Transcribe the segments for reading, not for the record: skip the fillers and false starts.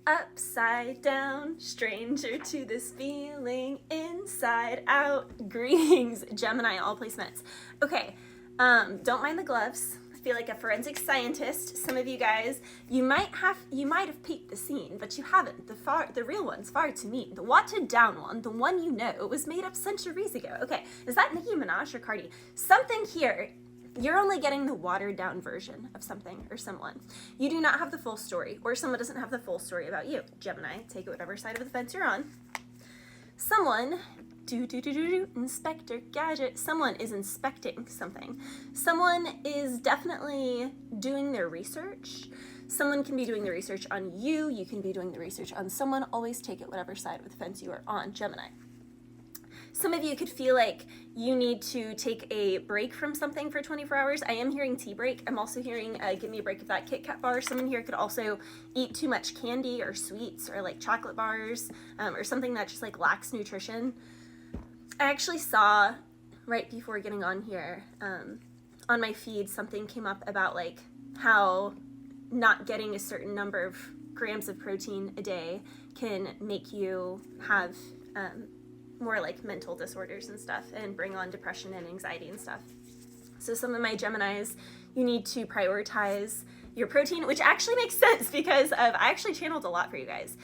Upside down, stranger to this feeling, inside out. Greetings, Gemini, all placements. Okay, don't mind the gloves. I feel like a forensic scientist. Some of you guys, you might have peeked the scene, but you haven't. The real one's far to meet. The watered down one, the one you know, was made up centuries ago. Okay, is that Nicki Minaj or Cardi? Something here. You're only getting the watered down version of something or someone. You do not have the full story, or someone doesn't have the full story about you. Gemini, take it whatever side of the fence you're on. Someone, Inspector Gadget, someone is inspecting something. Someone is definitely doing their research. Someone can be doing the research on you. You can be doing the research on someone. Always take it whatever side of the fence you are on, Gemini. Some of you could feel like you need to take a break from something for 24 hours. I am hearing tea break. I'm also hearing give me a break of that Kit Kat bar. Someone here could also eat too much candy or sweets or like chocolate bars or something that just like lacks nutrition. I actually saw right before getting on here on my feed, something came up about like how not getting a certain number of grams of protein a day can make you have more like mental disorders and stuff and bring on depression and anxiety and stuff. So some of my Geminis, you need to prioritize your protein, which actually makes sense because I actually channeled a lot for you guys.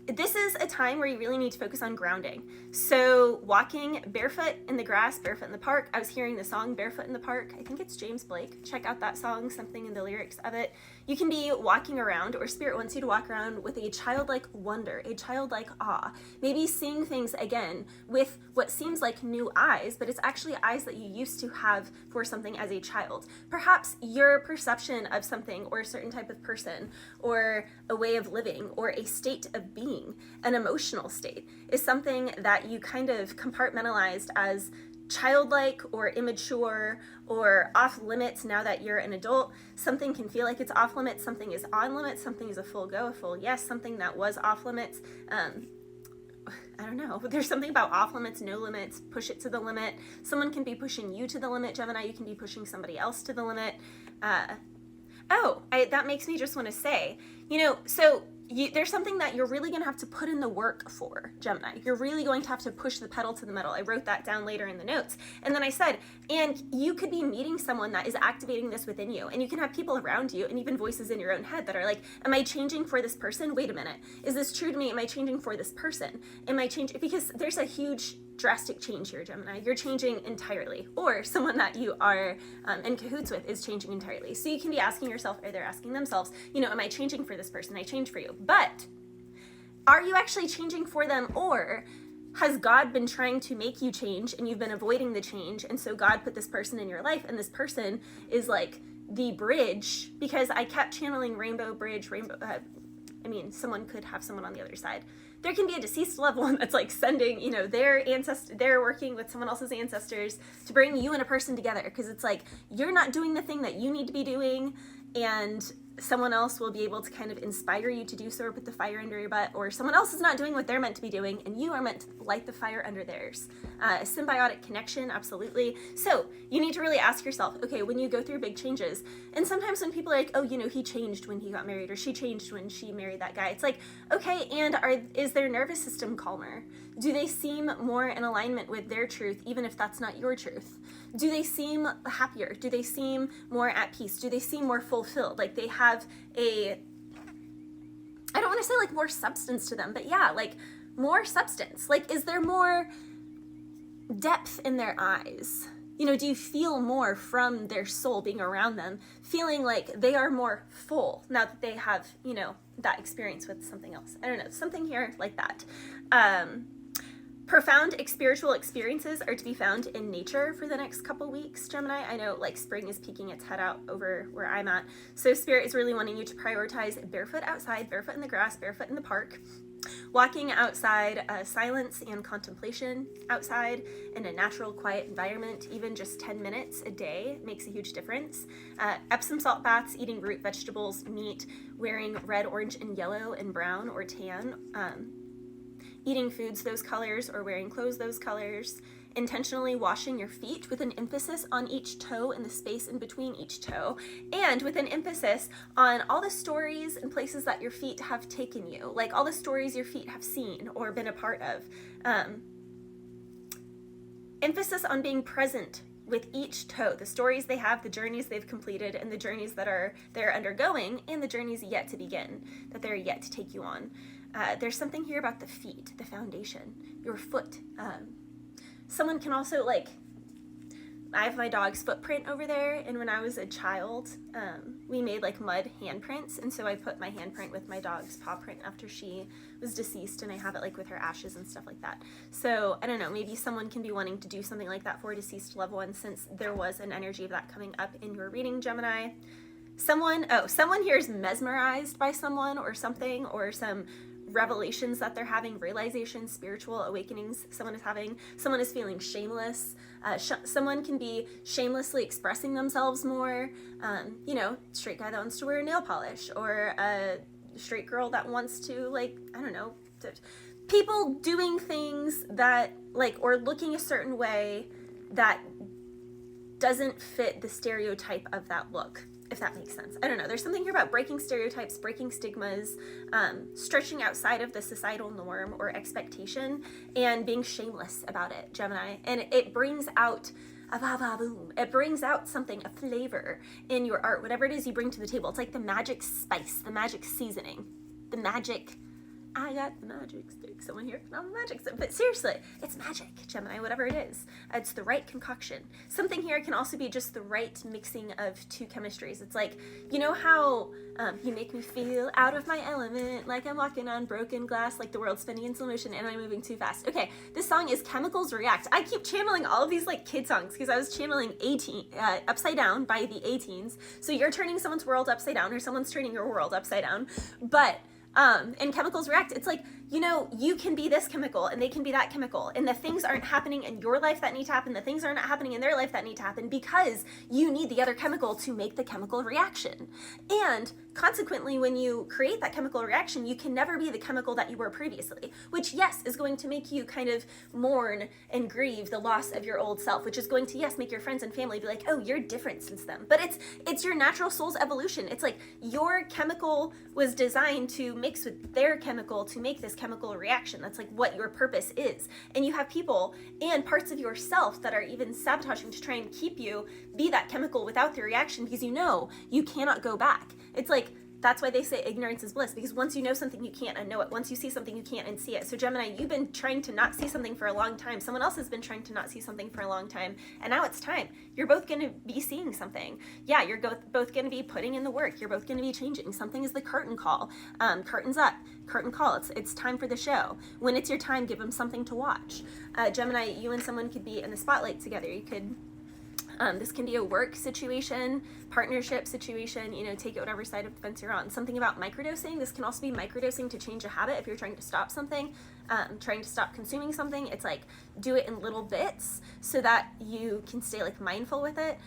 This is a time where you really need to focus on grounding. So walking barefoot in the grass, barefoot in the park. I was hearing the song Barefoot in the Park. I think it's James Blake. Check out that song, something in the lyrics of it. You can be walking around, or Spirit wants you to walk around with a childlike wonder, a childlike awe. Maybe seeing things again with what seems like new eyes, but it's actually eyes that you used to have for something as a child. Perhaps your perception of something or a certain type of person or a way of living or a state of being, an emotional state, is something that you kind of compartmentalized as childlike or immature or off limits now that you're an adult. Something can feel like it's off limits, something is on limits, something is a full go, a full yes, something that was off limits. I don't know, there's something about off limits, no limits, push it to the limit. Someone can be pushing you to the limit, Gemini, you can be pushing somebody else to the limit. That makes me just want to say, there's something that you're really going to have to put in the work for, Gemini. You're really going to have to push the pedal to the metal. I wrote that down later in the notes. And then I said, and you could be meeting someone that is activating this within you. And you can have people around you and even voices in your own head that are like, am I changing for this person? Wait a minute. Is this true to me? Am I changing for this person? Am I changing? Because there's a huge drastic change here, Gemini. You're changing entirely, or someone that you are in cahoots with is changing entirely. So you can be asking yourself, or they're asking themselves, am I changing for this person? I change for you. But are you actually changing for them, or has God been trying to make you change and you've been avoiding the change, and so God put this person in your life, and this person is like the bridge? Because I kept channeling rainbow bridge, someone could have someone on the other side. There can be a deceased loved one that's like sending, they're working with someone else's ancestors to bring you and a person together, because it's like you're not doing the thing that you need to be doing, and someone else will be able to kind of inspire you to do so, or put the fire under your butt, or someone else is not doing what they're meant to be doing and you are meant to light the fire under theirs. A symbiotic connection, absolutely. So you need to really ask yourself, okay, when you go through big changes, and sometimes when people are like, oh, he changed when he got married, or she changed when she married that guy, it's like, okay, and is their nervous system calmer? Do they seem more in alignment with their truth, even if that's not your truth? Do they seem happier? Do they seem more at peace? Do they seem more fulfilled? Like they have I don't want to say like more substance to them, but yeah, like more substance. Like, is there more depth in their eyes? Do you feel more from their soul being around them, feeling like they are more full now that they have, that experience with something else? I don't know, something here like that. Profound spiritual experiences are to be found in nature for the next couple weeks, Gemini. I know like spring is peeking its head out over where I'm at. So Spirit is really wanting you to prioritize barefoot outside, barefoot in the grass, barefoot in the park. Walking outside, silence and contemplation outside in a natural, quiet environment, even just 10 minutes a day makes a huge difference. Epsom salt baths, eating root vegetables, meat, wearing red, orange, and yellow and brown or tan, eating foods those colors or wearing clothes those colors, intentionally washing your feet with an emphasis on each toe and the space in between each toe, and with an emphasis on all the stories and places that your feet have taken you, like all the stories your feet have seen or been a part of. Emphasis on being present with each toe, the stories they have, the journeys they've completed, and the journeys that they're undergoing, and the journeys yet to begin, that they're yet to take you on. There's something here about the feet, the foundation, your foot. Someone can also, like, I have my dog's footprint over there, and when I was a child, we made like mud handprints, and so I put my handprint with my dog's paw print after she was deceased, and I have it like with her ashes and stuff like that. So I don't know, maybe someone can be wanting to do something like that for a deceased loved one, since there was an energy of that coming up in your reading, Gemini. Someone here is mesmerized by someone or something, or some revelations that they're having, realizations, spiritual awakenings someone is having. Someone is feeling shameless. Someone can be shamelessly expressing themselves more. You know, straight guy that wants to wear nail polish, or a straight girl that wants to, like, I don't know, people doing things that, like, or looking a certain way that doesn't fit the stereotype of that look, if that makes sense. I don't know. There's something here about breaking stereotypes, breaking stigmas, stretching outside of the societal norm or expectation, and being shameless about it, Gemini. And it brings out it brings out something, a flavor in your art, whatever it is you bring to the table. It's like the magic spice, the magic seasoning, the magic, I got the magic stick. Someone here can have a magic stick. But seriously, it's magic, Gemini, whatever it is. It's the right concoction. Something here can also be just the right mixing of two chemistries. It's like, you know how you make me feel out of my element, like I'm walking on broken glass, like the world's spinning in slow motion and I'm moving too fast. Okay, this song is Chemicals React. I keep channeling all of these like kid songs because I was channeling Upside Down by the A-Teens. So you're turning someone's world upside down, or someone's turning your world upside down. But and chemicals react. It's like, you know, you can be this chemical and they can be that chemical, and the things aren't happening in your life that need to happen. The things are not happening in their life that need to happen because you need the other chemical to make the chemical reaction. And consequently, when you create that chemical reaction, you can never be the chemical that you were previously, which, yes, is going to make you kind of mourn and grieve the loss of your old self, which is going to, yes, make your friends and family be like, oh, you're different since then. But it's your natural soul's evolution. It's like your chemical was designed to mix with their chemical to make this chemical reaction. That's like what your purpose is. And you have people and parts of yourself that are even sabotaging to try and keep you be that chemical without the reaction, because you know you cannot go back. It's like, that's why they say ignorance is bliss, because once you know something, you can't unknow it. Once you see something, you can't unsee it. So Gemini, you've been trying to not see something for a long time. Someone else has been trying to not see something for a long time. And now it's time. You're both going to be seeing something. Yeah, you're both going to be putting in the work. You're both going to be changing. Something is the curtain call. Curtain's up. Curtain call. It's time for the show. When it's your time, give them something to watch. Gemini, you and someone could be in the spotlight together. You could... this can be a work situation, partnership situation, you know, take it whatever side of the fence you're on. Something about microdosing. This can also be microdosing to change a habit. If you're trying to stop something, trying to stop consuming something, it's like do it in little bits so that you can stay like mindful with it.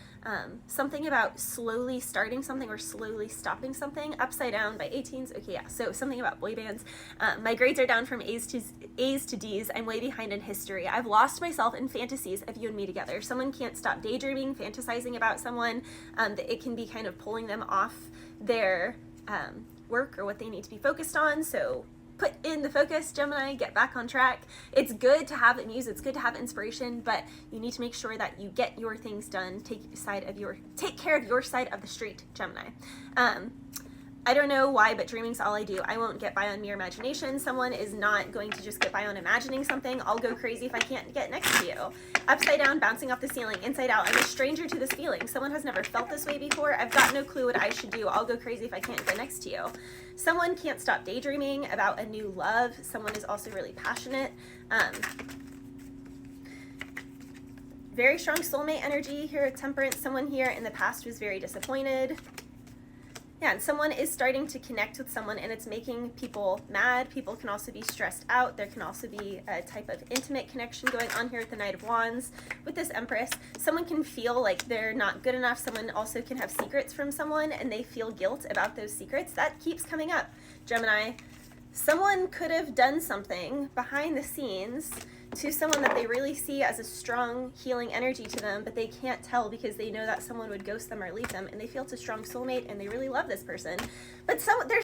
Something about slowly starting something or slowly stopping something. Upside Down by 18s. Okay, yeah. So something about boy bands. My grades are down from A's to D's. I'm way behind in history. I've lost myself in fantasies of you and me together. Someone can't stop daydreaming, fantasizing about someone. That it can be kind of pulling them off their work or what they need to be focused on. So put in the focus, Gemini, get back on track. It's good to have muse, it's good to have inspiration, but you need to make sure that you get your things done. Take care of your side of the street, Gemini. I don't know why, but dreaming's all I do. I won't get by on mere imagination. Someone is not going to just get by on imagining something. I'll go crazy if I can't get next to you. Upside down, bouncing off the ceiling. Inside out, I'm a stranger to this feeling. Someone has never felt this way before. I've got no clue what I should do. I'll go crazy if I can't get next to you. Someone can't stop daydreaming about a new love. Someone is also really passionate. Very strong soulmate energy here at Temperance. Someone here in the past was very disappointed. Yeah, and someone is starting to connect with someone, and it's making people mad. People can also be stressed out. There can also be a type of intimate connection going on here with the Knight of Wands. With this Empress, someone can feel like they're not good enough. Someone also can have secrets from someone, and they feel guilt about those secrets. That keeps coming up, Gemini. someone could have done something behind the scenes to someone that they really see as a strong healing energy to them, but they can't tell because they know that someone would ghost them or leave them, and they feel it's a strong soulmate and they really love this person. But there's